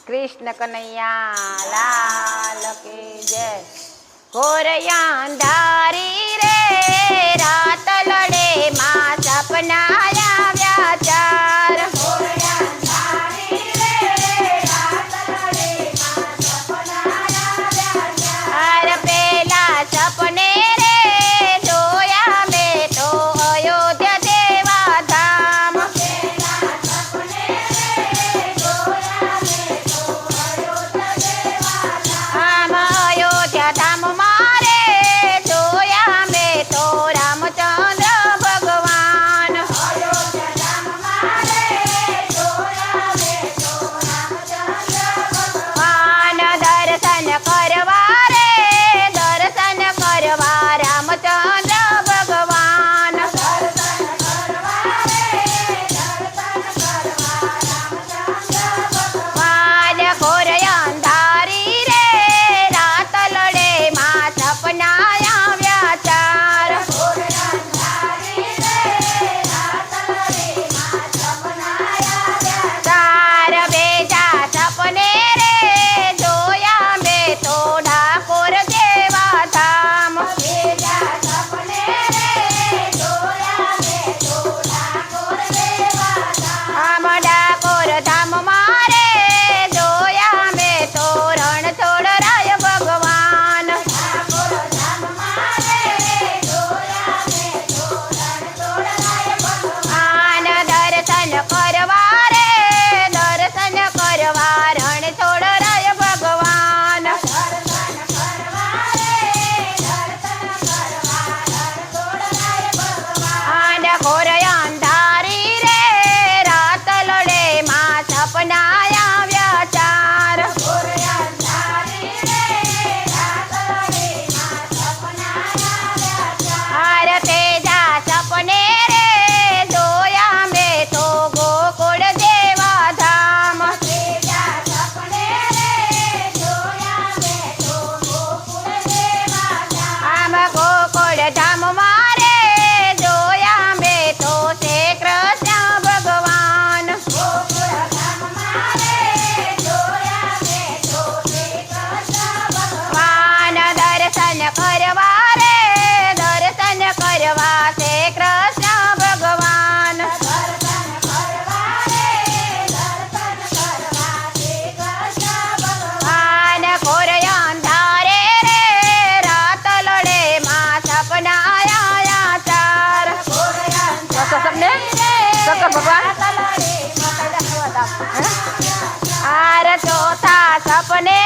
कृष्ण कन्हैया लाल की जय। घोर अंधारी रे रात लड़े मां सपना आव्या चार। हर पेला सपने रे जोया में तो अयोध्या देवा धाम। आम अयोध्या धाम मारे जोया में तो रामचंद्र भगवान। दर्शन करवा रे दर्शन करवा रामचंद्र भगवान। घोर अंधारी रे रात लड़े मां सपना आव्या चार। चार बेजा सपने रे जोया में तो ठाकुर देवा धाम। आम ठाकुर धाम मारे जोया में तो रणछोड़ राय भगवान। आन दर्शन करवा रे दर्शन करवा रणछोड़ राय भगवान। आन घोर अंधारी रे रात लड़े मां सपना आव्या चार। हर तेजा सपने रे जोया में तो गोकुल देवा धाम। आम गोकुल धाम मारे जोया में तो श्री कृष्ण भगवान। दर्शन करवा रे दर्शन करवा श्री कृष्ण भगवान। घोर अंधारे रे रात लड़े मां सपना आया चार। सपने भगवान आर चौथा सपने